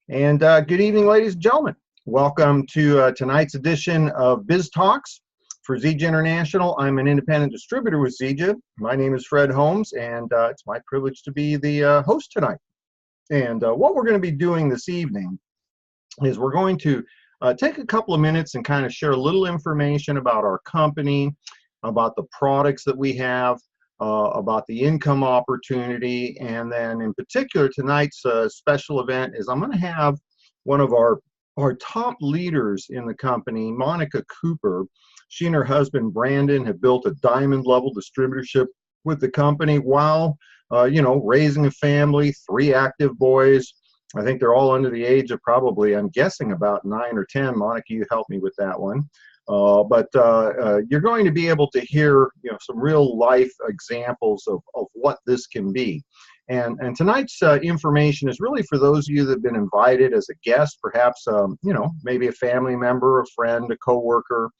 And good evening, ladies and gentlemen. Welcome to tonight's edition of Biz Talks for Zija International. I'm an independent distributor with Zija. My name is Fred Holmes, and it's my privilege to be the host tonight. And what we're going to be doing this evening is we're going to take a couple of minutes and kind of share a little information about our company, about the products that we have, about the income opportunity, and then in particular tonight's special event is I'm going to have one of our top leaders in the company, Monica Cooper. She and her husband Brandon have built a diamond level distributorship with the company while raising a family, 3 active boys. I think they're all under the age of probably, I'm guessing, about 9 or 10. Monica, you help me with that one. But you're going to be able to hear some real life examples of what this can be. And tonight's information is really for those of you that have been invited as a guest, perhaps maybe a family member, a friend, a coworker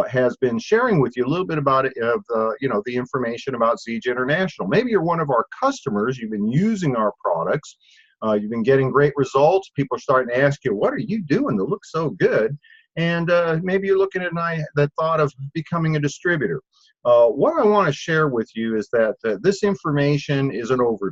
has been sharing with you a little bit about the information about Zija International. Maybe you're one of our customers, you've been using our products, you've been getting great results, people are starting to ask you, what are you doing that looks so good? And maybe you're looking at that thought of becoming a distributor. What I want to share with you is that this information is an overview,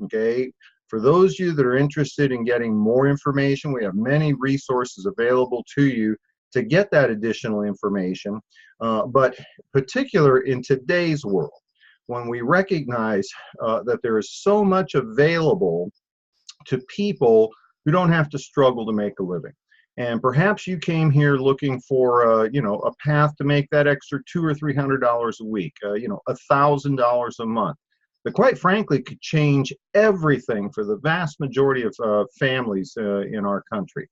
okay? For those of you that are interested in getting more information, we have many resources available to you to get that additional information. But particular in today's world, when we recognize that there is so much available to people who don't have to struggle to make a living. And perhaps you came here looking for, a path to make that extra $200 or $300 a week, $1,000 a month. That quite frankly could change everything for the vast majority of families in our country.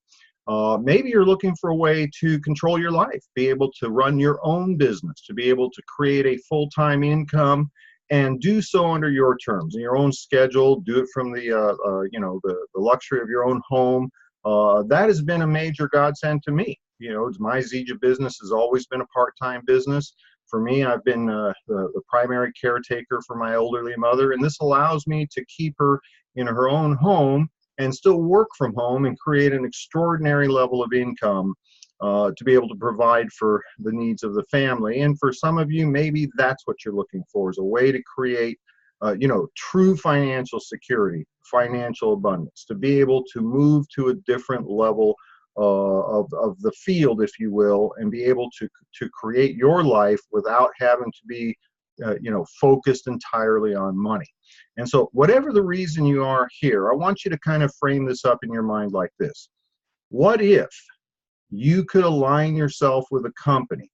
Maybe you're looking for a way to control your life, be able to run your own business, to be able to create a full-time income and do so under your terms and your own schedule. Do it from the luxury of your own home. That has been a major godsend to me. My Zija business has always been a part-time business. For me, I've been the primary caretaker for my elderly mother, and this allows me to keep her in her own home and still work from home and create an extraordinary level of income to be able to provide for the needs of the family. And for some of you, maybe that's what you're looking for, is a way to create true financial security, financial abundance, to be able to move to a different level of the field, if you will, and be able to create your life without having to be focused entirely on money. And so whatever the reason you are here, I want you to kind of frame this up in your mind like this. What if you could align yourself with a company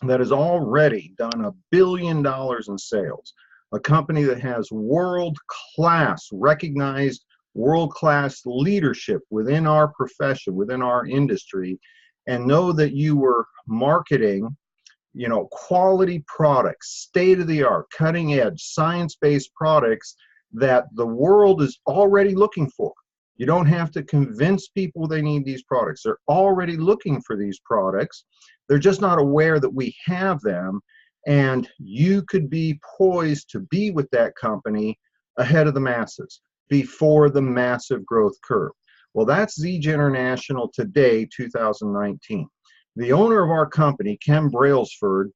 that has already done $1 billion in sales, a company that has world-class, recognized world-class leadership within our profession, within our industry, and know that you were marketing quality products, state-of-the-art, cutting-edge, science-based products that the world is already looking for. You don't have to convince people they need these products. They're already looking for these products. They're just not aware that we have them, and you could be poised to be with that company ahead of the masses, before the massive growth curve. Well, that's Zija International today, 2019. The owner of our company, Ken Brailsford,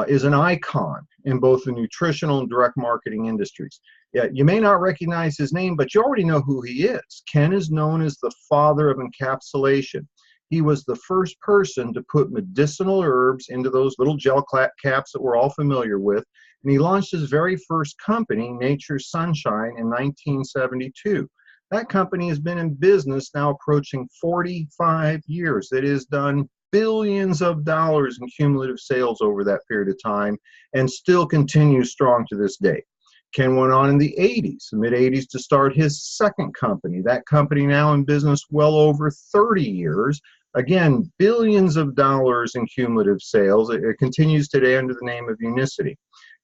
is an icon in both the nutritional and direct marketing industries. Yeah, you may not recognize his name, but you already know who he is. Ken is known as the father of encapsulation. He was the first person to put medicinal herbs into those little gel caps that we're all familiar with, and he launched his very first company, Nature's Sunshine, in 1972. That company has been in business now approaching 45 years. It has done billions of dollars in cumulative sales over that period of time and still continues strong to this day. Ken went on in the 80s, the mid-80s, to start his second company. That company now in business well over 30 years. Again, billions of dollars in cumulative sales. It continues today under the name of Unicity.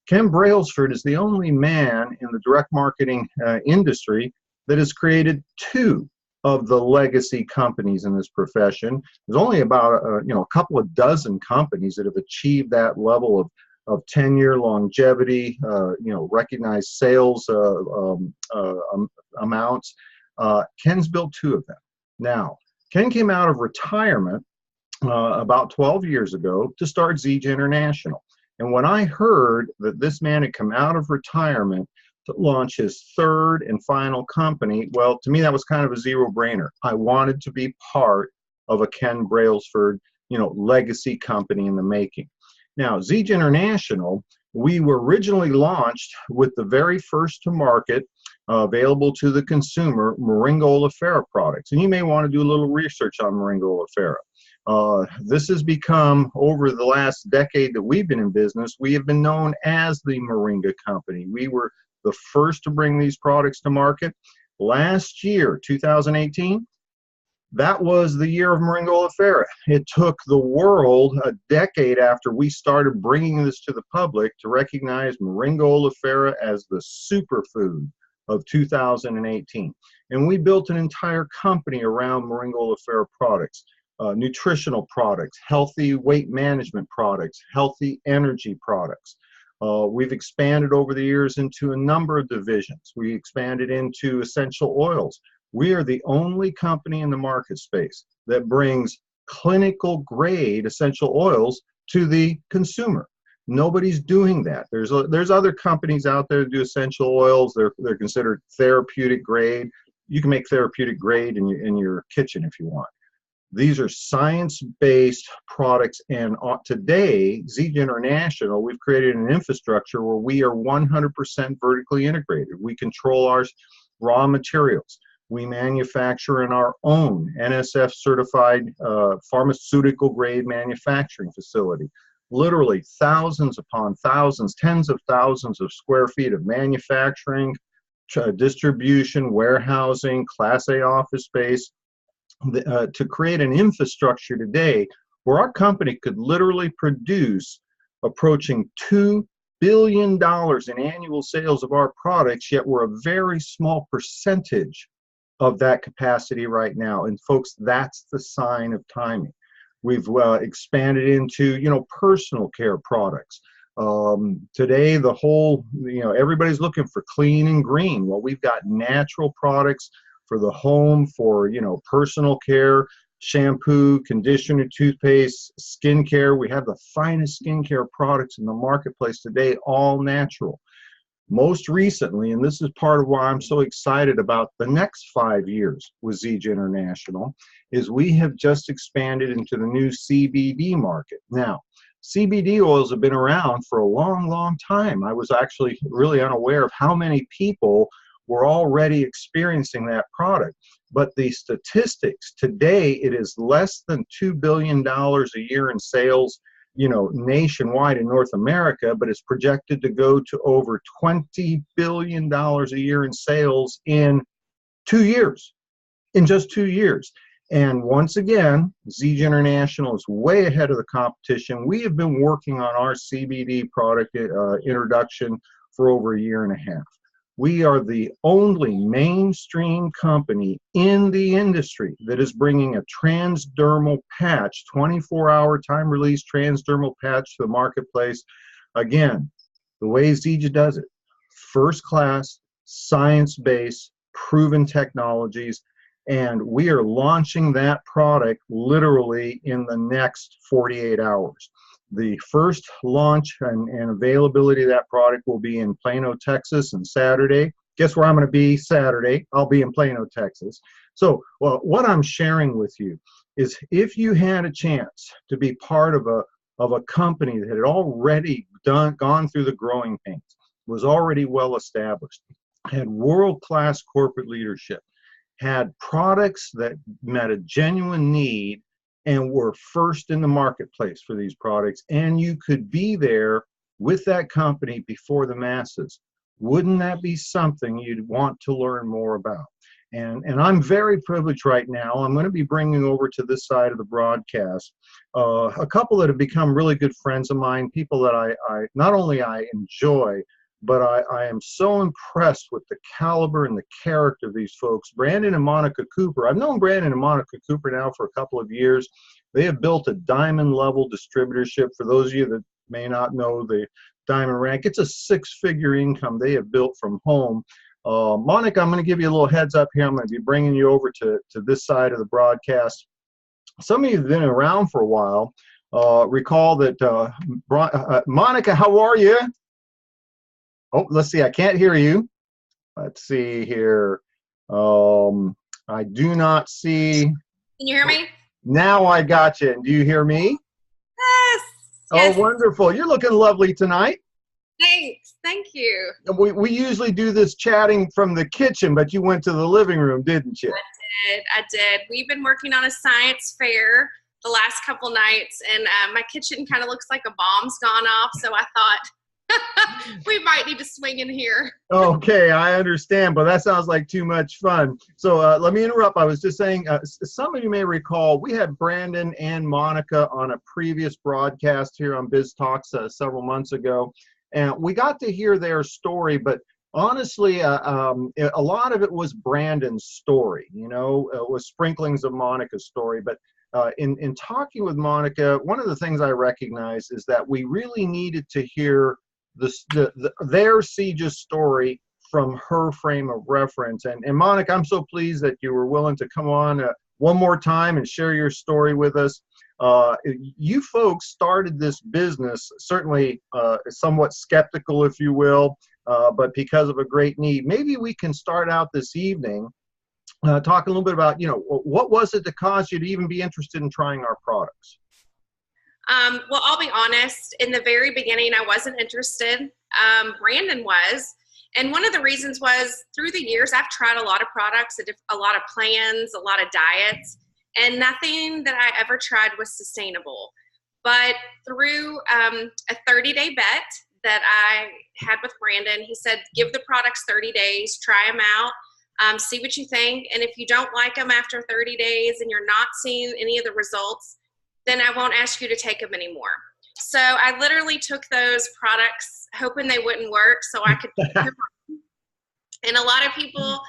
Ken Brailsford is the only man in the direct marketing industry that has created 2 of the legacy companies in this profession. There's only about a couple of dozen companies that have achieved that level of tenure, longevity, recognized sales amounts. Ken's built 2 of them. Now, Ken came out of retirement about 12 years ago to start Zija International. And when I heard that this man had come out of retirement to launch his third and final company, well, to me, that was kind of a zero-brainer. I wanted to be part of a Ken Brailsford, legacy company in the making. Now, Zija International, we were originally launched with the very first to market available to the consumer moringa oleifera products. And you may want to do a little research on moringa oleifera. This has become, over the last decade that we've been in business, we have been known as the Moringa Company. We were the first to bring these products to market. Last year, 2018, that was the year of moringa oleifera. It took the world a decade after we started bringing this to the public to recognize moringa oleifera as the superfood of 2018. And we built an entire company around moringa oleifera products, nutritional products, healthy weight management products, healthy energy products. We've expanded over the years into a number of divisions. We expanded into essential oils. We are the only company in the market space that brings clinical grade essential oils to the consumer. Nobody's doing that. There's other companies out there that do essential oils. They're considered therapeutic grade. You can make therapeutic grade in your kitchen if you want. These are science-based products, and today, Zija International, we've created an infrastructure where we are 100% vertically integrated. We control our raw materials. We manufacture in our own NSF-certified pharmaceutical-grade manufacturing facility. Literally thousands upon thousands, tens of thousands of square feet of manufacturing, distribution, warehousing, Class A office space, to create an infrastructure today where our company could literally produce approaching $2 billion in annual sales of our products, yet we're a very small percentage of that capacity right now. And folks, that's the sign of timing. We've expanded into, personal care products. Today, the whole, everybody's looking for clean and green. Well, we've got natural products for the home, for, personal care, shampoo, conditioner, toothpaste, skincare. We have the finest skincare products in the marketplace today, all natural. Most recently, and this is part of why I'm so excited about the next 5 years with Zija International, is we have just expanded into the new CBD market. Now, CBD oils have been around for a long, long time. I was actually really unaware of how many people were already experiencing that product. But the statistics, today it is less than $2 billion a year in sales, nationwide in North America, but it's projected to go to over $20 billion a year in sales in 2 years, in just 2 years. And once again, Zija International is way ahead of the competition. We have been working on our CBD product introduction for over a year and a half. We are the only mainstream company in the industry that is bringing a transdermal patch, 24-hour time-release transdermal patch to the marketplace. Again, the way Zija does it, first-class, science-based, proven technologies, and we are launching that product literally in the next 48 hours. The first launch and availability of that product will be in Plano, Texas on Saturday. Guess where I'm going to be Saturday? I'll be in Plano, Texas. So what I'm sharing with you is if you had a chance to be part of a company that had already gone through the growing pains, was already well established, had world-class corporate leadership, had products that met a genuine need, and were first in the marketplace for these products, and you could be there with that company before the masses. Wouldn't that be something you'd want to learn more about? And I'm very privileged right now. I'm going to be bringing over to this side of the broadcast a couple that have become really good friends of mine, people that I not only I enjoy, but I am so impressed with the caliber and the character of these folks. Brandon and Monica Cooper. I've known Brandon and Monica Cooper now for a couple of years. They have built a diamond level distributorship. For those of you that may not know the diamond rank, it's a 6-figure income they have built from home. Monica, I'm going to give you a little heads up here. I'm going to be bringing you over to this side of the broadcast. Some of you have been around for a while. Recall that, Monica, how are you? Oh, let's see. I can't hear you. Let's see here. I do not see. Can you hear me? Now I got you. And do you hear me? Yes. Oh, wonderful. You're looking lovely tonight. Thanks. Thank you. We usually do this chatting from the kitchen, but you went to the living room, didn't you? I did. We've been working on a science fair the last couple nights, and my kitchen kind of looks like a bomb's gone off, so I thought we might need to swing in here. Okay, I understand, but that sounds like too much fun. So let me interrupt. I was just saying, some of you may recall, we had Brandon and Monica on a previous broadcast here on Biz Talks several months ago, and we got to hear their story, but honestly, a lot of it was Brandon's story, you know, with sprinklings of Monica's story. But in talking with Monica, one of the things I recognize is that we really needed to hear their Zija's story from her frame of reference. And Monica, I'm so pleased that you were willing to come on one more time and share your story with us. You folks started this business, certainly somewhat skeptical, if you will, but because of a great need. Maybe we can start out this evening talking a little bit about, you know, what was it that caused you to even be interested in trying our products? Well, I'll be honest, in the very beginning, I wasn't interested. Brandon was. And one of the reasons was through the years, I've tried a lot of products, a lot of plans, a lot of diets, and nothing that I ever tried was sustainable. But through a 30-day bet that I had with Brandon, he said, give the products 30 days, try them out, see what you think. And if you don't like them after 30 days and you're not seeing any of the results, then I won't ask you to take them anymore. So I literally took those products hoping they wouldn't work so I could keep them on. And a lot of people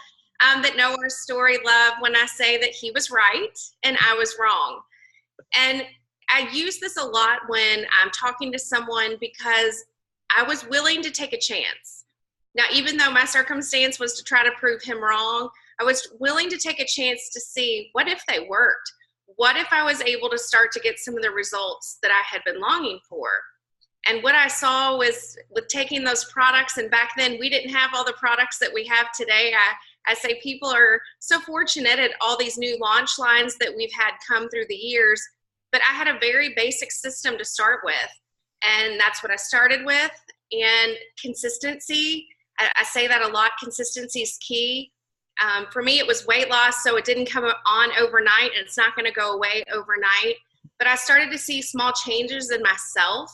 that know our story love when I say that he was right and I was wrong. And I use this a lot when I'm talking to someone because I was willing to take a chance. Now, even though my circumstance was to try to prove him wrong, I was willing to take a chance to see what if they worked? What if I was able to start to get some of the results that I had been longing for? And what I saw was with taking those products, and back then we didn't have all the products that we have today. I say people are so fortunate at all these new launch lines that we've had come through the years, but I had a very basic system to start with. And that's what I started with. And consistency, I say that a lot, consistency is key. For me, it was weight loss, so it didn't come on overnight, and it's not going to go away overnight. But I started to see small changes in myself.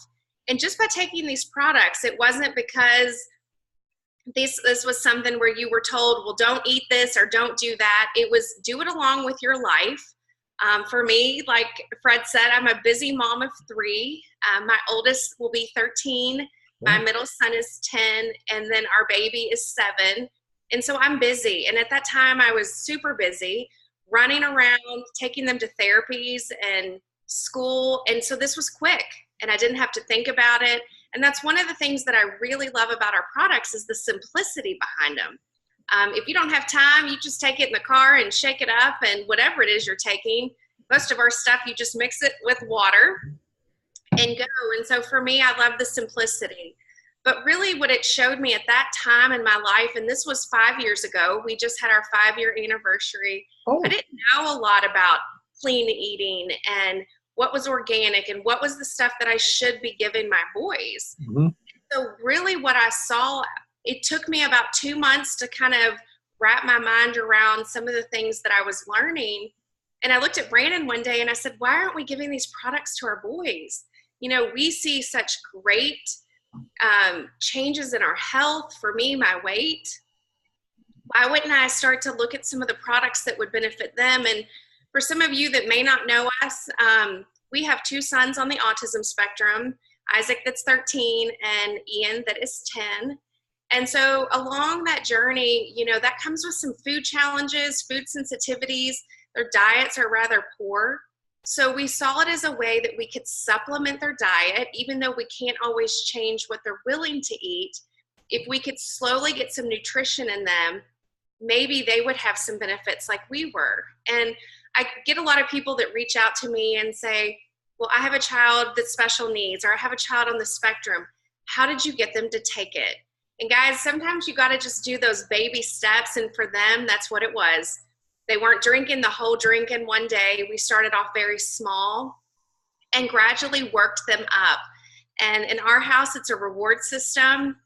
And just by taking these products, it wasn't because this was something where you were told, well, don't eat this or don't do that. It was do it along with your life. For me, like Fred said, I'm a busy mom of 3. My oldest will be 13. My middle son is 10. And then our baby is 7. And so I'm busy. And at that time, I was super busy running around, taking them to therapies and school. And so this was quick and I didn't have to think about it. And that's one of the things that I really love about our products is the simplicity behind them. If you don't have time, you just take it in the car and shake it up, and whatever it is you're taking, most of our stuff, you just mix it with water and go. And so for me, I love the simplicity. But really what it showed me at that time in my life, and this was 5 years ago, we just had our 5-year anniversary. Oh. I didn't know a lot about clean eating and what was organic and what was the stuff that I should be giving my boys. Mm-hmm. So really what I saw, it took me about 2 months to kind of wrap my mind around some of the things that I was learning. And I looked at Brandon one day and I said, why aren't we giving these products to our boys? You know, we see such great changes in our health. For me, my weight. Why wouldn't I start to look at some of the products that would benefit them? And for some of you that may not know us, we have 2 sons on the autism spectrum, Isaac that's 13 and Ian that is 10. And so along that journey, you know, that comes with some food challenges, food sensitivities. Their diets are rather poor. So we saw it as a way that we could supplement their diet, even though we can't always change what they're willing to eat. if we could slowly get some nutrition in them, maybe they would have some benefits like we were. And I get a lot of people that reach out to me and say, well, I have a child that's special needs, or I have a child on the spectrum. How did you get them to take it? And guys, sometimes you got to just do those baby steps. And for them, that's what it was. They weren't drinking the whole drink in one day. We started off very small and gradually worked them up. And in our house, it's a reward system.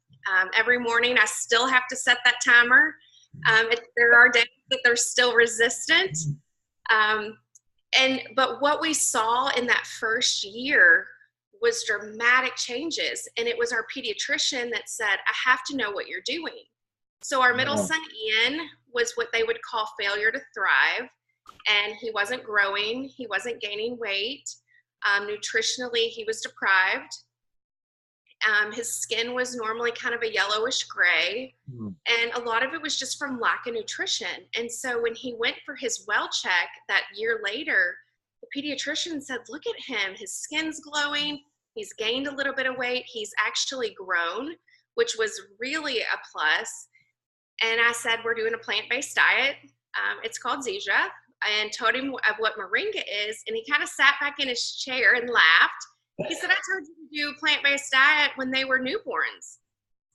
Every morning, I still have to set that timer. There are days that they're still resistant. But what we saw in that first year was dramatic changes. And it was our pediatrician that said, I have to know what you're doing. So our middle son, Ian, was what they would call failure to thrive. And he wasn't growing. He wasn't gaining weight. Nutritionally, he was deprived. His skin was normally kind of a yellowish gray. And a lot of it was just from lack of nutrition. And so when he went for his well check that year later, the pediatrician said, look at him. His skin's glowing. He's gained a little bit of weight. He's actually grown, which was really a plus. And I said, we're doing a plant-based diet. It's called Zija. And told him of what moringa is. And he kind of sat back in his chair and laughed. He said, I told you to do a plant-based diet when they were newborns,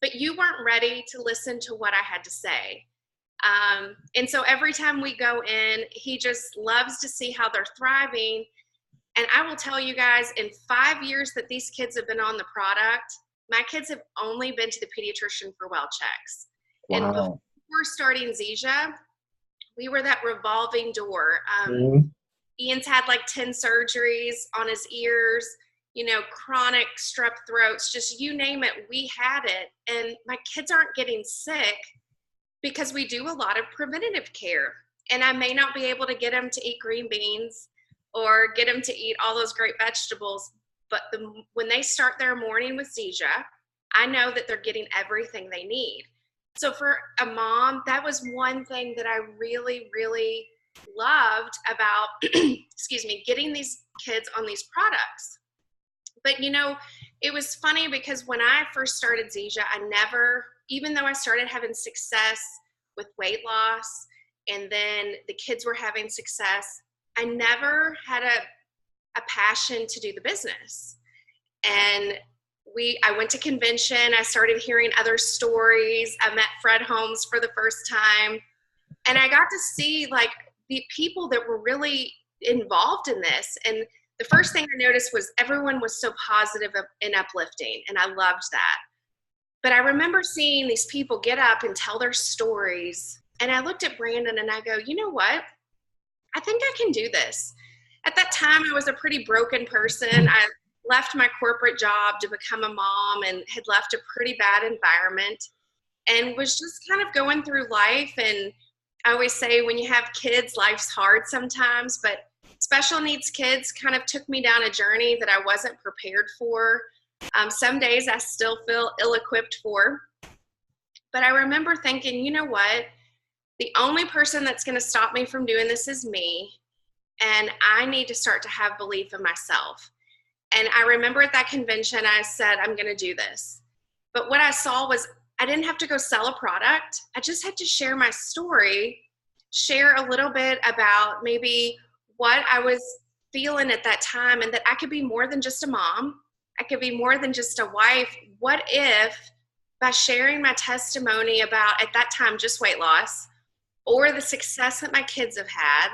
but you weren't ready to listen to what I had to say. And so every time we go in, he just loves to see how they're thriving. And I will tell you guys, in 5 years that these kids have been on the product, my kids have only been to the pediatrician for well checks. Wow. And before starting Zija, we were that revolving door. Ian's had like 10 surgeries on his ears, chronic strep throats, just you name it, we had it. And my kids aren't getting sick because we do a lot of preventative care. And I may not be able to get them to eat green beans or get them to eat all those great vegetables, but when they start their morning with Zija, I know that they're getting everything they need. So for a mom, that was one thing that I really, really loved about, getting these kids on these products. But, it was funny because when I first started Zija, even though I started having success with weight loss and then the kids were having success, I never had a passion to do the business. And I went to convention. I started hearing other stories. I met Fred Holmes for the first time. And I got to see like the people that were really involved in this. And the first thing I noticed was everyone was so positive and uplifting. And I loved that. But I remember seeing these people get up and tell their stories. And I looked at Brandon and I go, you know what? I think I can do this. At that time, I was a pretty broken person. I left my corporate job to become a mom and had left a pretty bad environment and was just kind of going through life. And I always say when you have kids, life's hard sometimes, but special needs kids kind of took me down a journey that I wasn't prepared for. Some days I still feel ill-equipped for. But I remember thinking, you know what? The only person that's going to stop me from doing this is me. And I need to start to have belief in myself. And I remember at that convention, I said, I'm going to do this. But what I saw was I didn't have to go sell a product. I just had to share my story, share a little bit about maybe what I was feeling at that time and that I could be more than just a mom. I could be more than just a wife. What if by sharing my testimony about, at that time, just weight loss or the success that my kids have had,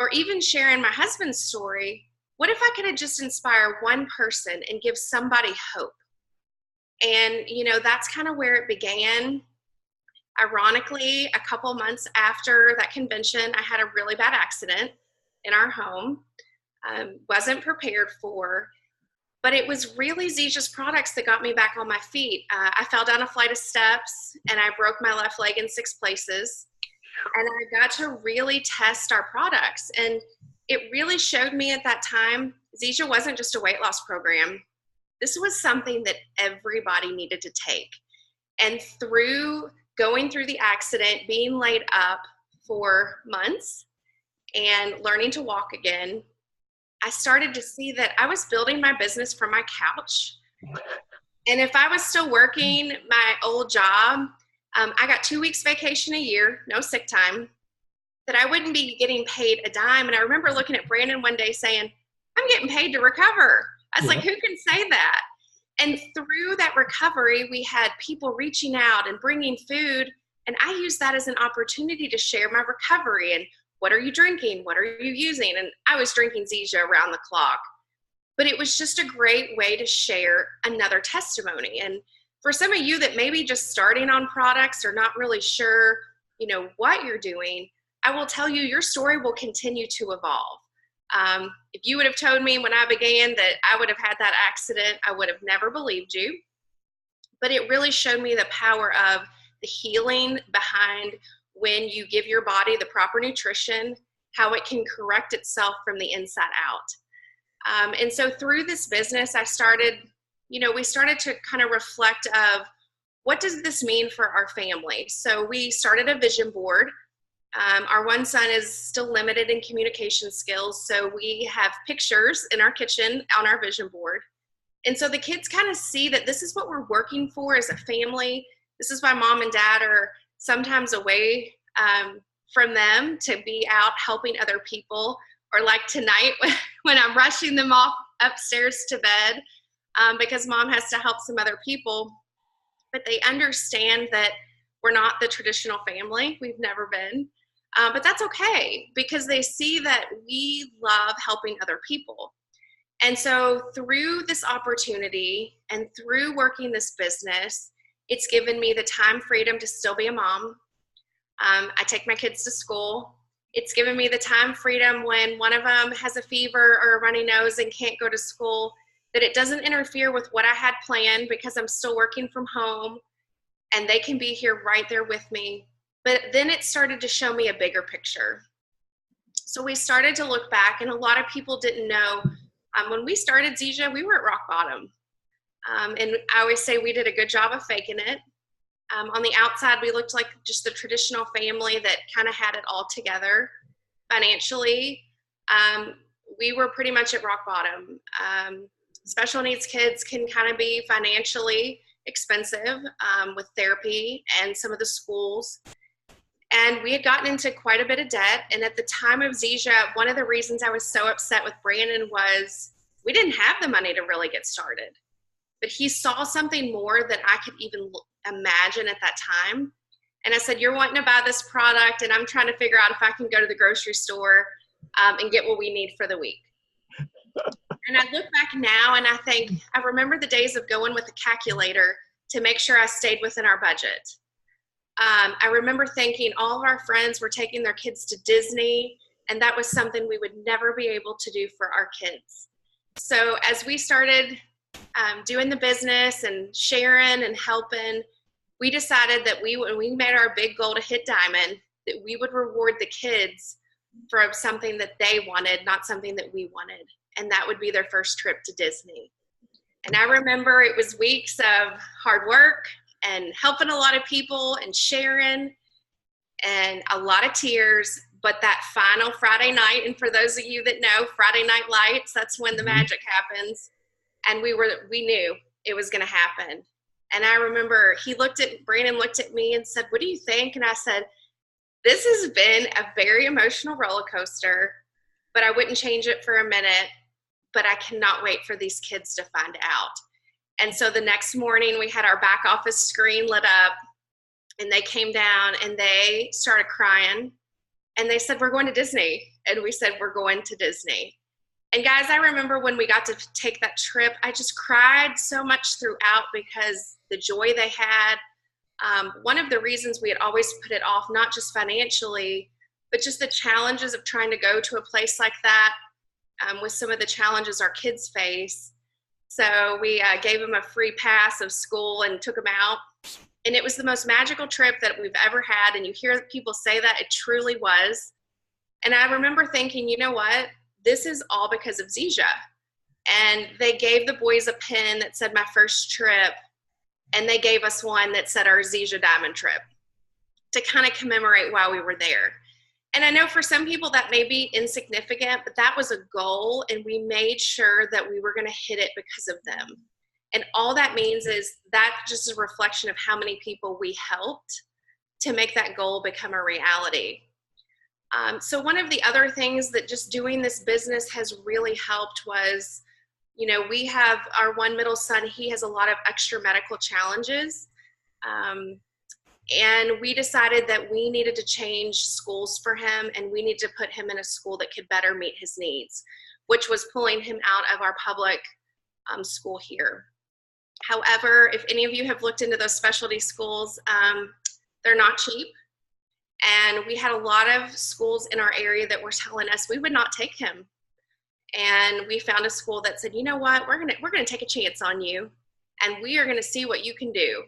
or even sharing my husband's story, what if I could have just inspire one person and give somebody hope? And, that's kind of where it began. Ironically, a couple months after that convention, I had a really bad accident in our home. Wasn't prepared for, but it was really Zija's products that got me back on my feet. I fell down a flight of steps and I broke my left leg in 6 places. And I got to really test our products. And it really showed me at that time, Zija wasn't just a weight loss program. This was something that everybody needed to take. And through going through the accident, being laid up for months and learning to walk again, I started to see that I was building my business from my couch. And if I was still working my old job, I got 2 weeks vacation a year, no sick time, that I wouldn't be getting paid a dime. And I remember looking at Brandon one day saying, I'm getting paid to recover. I was like, who can say that? And through that recovery, we had people reaching out and bringing food. And I used that as an opportunity to share my recovery. And what are you drinking? What are you using? And I was drinking Zija around the clock. But it was just a great way to share another testimony. And for some of you that may be just starting on products or not really sure, what you're doing, I will tell you your story will continue to evolve. If you would have told me when I began that I would have had that accident, I would have never believed you. But it really showed me the power of the healing behind when you give your body the proper nutrition, how it can correct itself from the inside out. And so through this business, we started to kind of reflect of what does this mean for our family? So we started a vision board. Our one son is still limited in communication skills, so we have pictures in our kitchen on our vision board. And so the kids kind of see that this is what we're working for as a family. This is why mom and dad are sometimes away from them to be out helping other people, or like tonight when I'm rushing them off upstairs to bed because mom has to help some other people. But they understand that we're not the traditional family. We've never been. But that's okay because they see that we love helping other people. And so through this opportunity and through working this business, it's given me the time freedom to still be a mom. I take my kids to school. It's given me the time freedom when one of them has a fever or a runny nose and can't go to school, that it doesn't interfere with what I had planned because I'm still working from home and they can be here right there with me. But then it started to show me a bigger picture. So we started to look back, and a lot of people didn't know. When we started Zija, we were at rock bottom. And I always say we did a good job of faking it. On the outside, we looked like just the traditional family that kind of had it all together financially. We were pretty much at rock bottom. Special needs kids can kind of be financially expensive with therapy and some of the schools. And we had gotten into quite a bit of debt. And at the time of Zija, one of the reasons I was so upset with Brandon was we didn't have the money to really get started. But he saw something more than I could even imagine at that time. And I said, you're wanting to buy this product, and I'm trying to figure out if I can go to the grocery store and get what we need for the week. And I look back now and I think, I remember the days of going with a calculator to make sure I stayed within our budget. I remember thinking all of our friends were taking their kids to Disney, and that was something we would never be able to do for our kids. So as we started doing the business and sharing and helping, we decided that when we made our big goal to hit diamond, that we would reward the kids for something that they wanted, not something that we wanted. And that would be their first trip to Disney. And I remember it was weeks of hard work and helping a lot of people and sharing and a lot of tears. But that final Friday night, and for those of you that know, Friday Night Lights, that's when the magic happens. And we knew it was going to happen. And I remember Brandon looked at me and said, what do you think? And I said, this has been a very emotional roller coaster, but I wouldn't change it for a minute. But I cannot wait for these kids to find out. And so the next morning we had our back office screen lit up, and they came down and they started crying, and they said, we're going to Disney. And we said, we're going to Disney. And guys, I remember when we got to take that trip, I just cried so much throughout because the joy they had. One of the reasons we had always put it off, not just financially, but just the challenges of trying to go to a place like that with some of the challenges our kids face. So we gave them a free pass of school and took them out. And it was the most magical trip that we've ever had. And you hear people say that, it truly was. And I remember thinking, you know what? This is all because of Zija. And they gave the boys a pin that said my first trip. And they gave us one that said our Zija Diamond trip to kind of commemorate why we were there. And I know for some people that may be insignificant, but that was a goal. And we made sure that we were going to hit it because of them. And all that means is that just a reflection of how many people we helped to make that goal become a reality. So one of the other things that just doing this business has really helped was, we have our one middle son, he has a lot of extra medical challenges. And we decided that we needed to change schools for him, and we needed to put him in a school that could better meet his needs, which was pulling him out of our public school here. However, if any of you have looked into those specialty schools, they're not cheap. And we had a lot of schools in our area that were telling us we would not take him. And we found a school that said, you know what, we're gonna take a chance on you, and we are gonna see what you can do.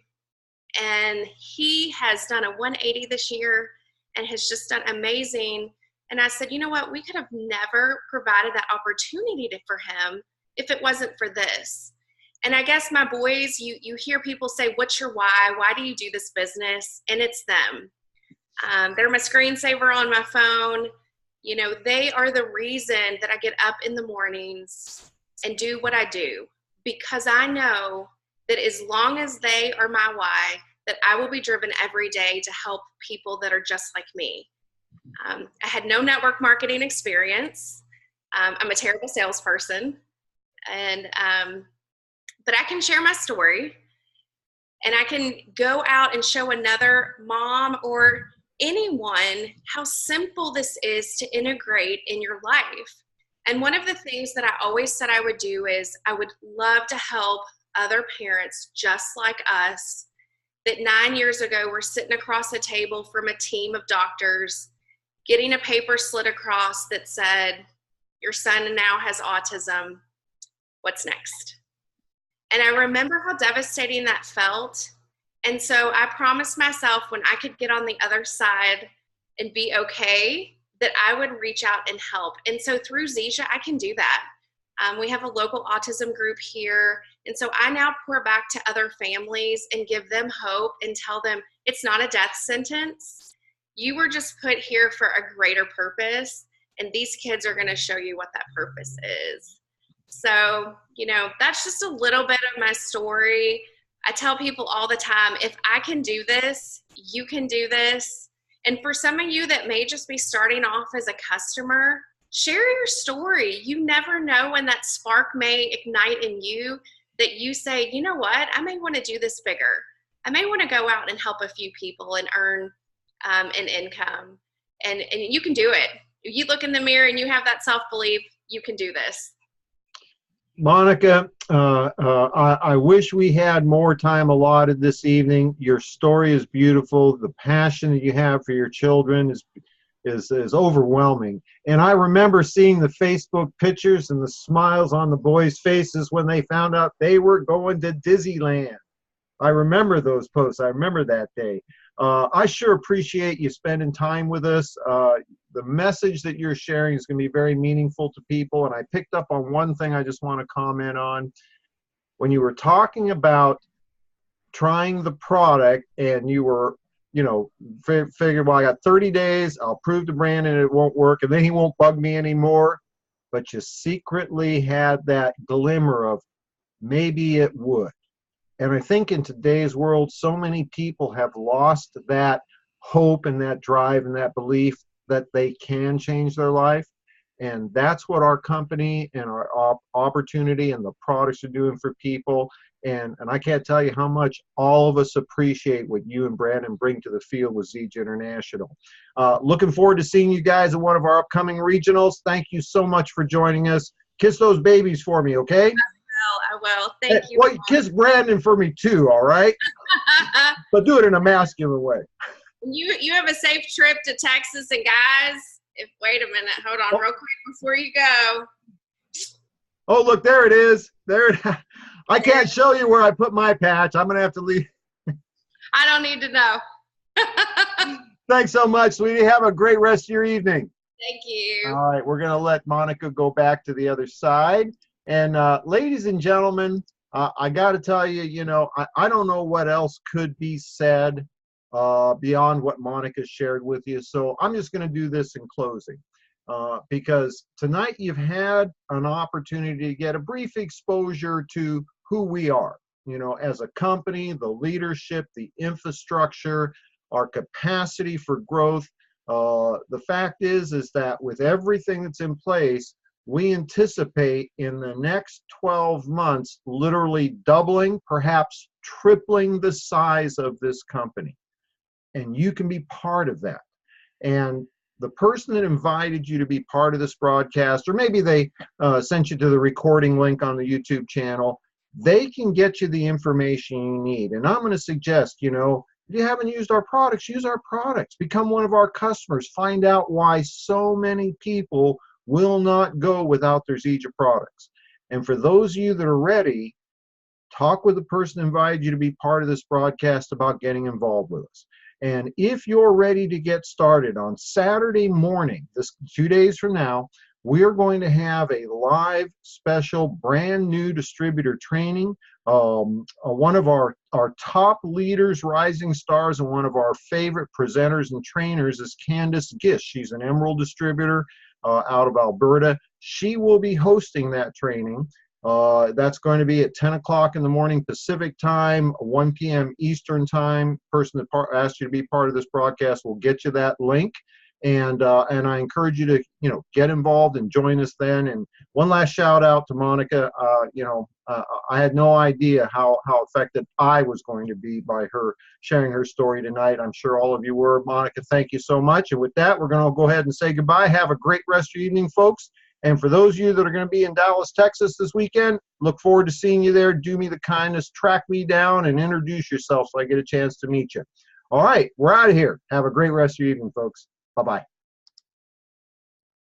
And he has done a 180 this year and has just done amazing. And I said, you know what, we could have never provided that opportunity for him if it wasn't for this. And I guess my boys, you hear people say, what's your why? Why do you do this business? And it's them. They're my screensaver on my phone. They are the reason that I get up in the mornings and do what I do, because I know that as long as they are my why, that I will be driven every day to help people that are just like me. I had no network marketing experience. I'm a terrible salesperson, but I can share my story, and I can go out and show another mom or anyone how simple this is to integrate in your life. And one of the things that I always said I would do is I would love to help other parents just like us that 9 years ago were sitting across a table from a team of doctors getting a paper slid across that said, your son now has autism. What's next? And I remember how devastating that felt. And so I promised myself when I could get on the other side and be okay, that I would reach out and help. And so through Zija, I can do that. We have a local autism group here. And so I now pour back to other families and give them hope and tell them it's not a death sentence. You were just put here for a greater purpose. And these kids are going to show you what that purpose is. So, that's just a little bit of my story. I tell people all the time, if I can do this, you can do this. And for some of you that may just be starting off as a customer, share your story. You never know when that spark may ignite in you that you say, you know what, I may want to do this bigger. I may want to go out and help a few people and earn an income. And you can do it. If you look in the mirror and you have that self-belief, you can do this. Monica, I wish we had more time allotted this evening. Your story is beautiful. The passion that you have for your children is overwhelming. And I remember seeing the Facebook pictures and the smiles on the boys' faces when they found out they were going to Disneyland. I remember those posts. I remember that day. I sure appreciate you spending time with us. The message that you're sharing is going to be very meaningful to people. And I picked up on one thing I just want to comment on. When you were talking about trying the product and you were, figured, well, I got 30 days. I'll prove to Brandon it won't work, and then he won't bug me anymore. But you secretly had that glimmer of maybe it would. And I think in today's world, so many people have lost that hope and that drive and that belief that they can change their life. And that's what our company and our opportunity and the products are doing for people. And I can't tell you how much all of us appreciate what you and Brandon bring to the field with Zija International. Looking forward to seeing you guys at one of our upcoming regionals. Thank you so much for joining us. Kiss those babies for me, okay? I will. Thank you. Well, kiss Brandon for me too, all right? But do it in a masculine way. You have a safe trip to Texas, and guys, wait a minute, hold on real quick before you go. Oh, look, there it is. I can't show you where I put my patch. I'm going to have to leave. I don't need to know. Thanks so much, sweetie. Have a great rest of your evening. Thank you. All right, we're going to let Monica go back to the other side. And ladies and gentlemen, I got to tell you, I don't know what else could be said beyond what Monica shared with you. So I'm just going to do this in closing because tonight you've had an opportunity to get a brief exposure to who we are, you know, as a company, the leadership, the infrastructure, our capacity for growth. The fact is that with everything that's in place, we anticipate in the next 12 months literally doubling, perhaps tripling the size of this company. And you can be part of that. And the person that invited you to be part of this broadcast, or maybe they sent you to the recording link on the YouTube channel, they can get you the information you need. And I'm going to suggest, you know, if you haven't used our products, use our products. Become one of our customers. Find out why so many people will not go without their Zija products. And for those of you that are ready, talk with the person who invited you to be part of this broadcast about getting involved with us. And if you're ready to get started on Saturday morning, this 2 days from now, we are going to have a live special brand new distributor training. One of our top leaders, rising stars, and one of our favorite presenters and trainers is Candace Gish. She's an Emerald distributor out of Alberta. She will be hosting that training. That's going to be at 10 o'clock in the morning Pacific time, 1 p.m. Eastern time. Person that asked you to be part of this broadcast will get you that link. And I encourage you to, you know, get involved and join us then. And one last shout out to Monica. I had no idea how affected I was going to be by her sharing her story tonight. I'm sure all of you were. Monica, thank you so much. And with that, we're going to go ahead and say goodbye. Have a great rest of your evening, folks. And for those of you that are going to be in Dallas, Texas this weekend, look forward to seeing you there. Do me the kindness, track me down and introduce yourself so I get a chance to meet you. All right, we're out of here. Have a great rest of your evening, folks. Bye-bye.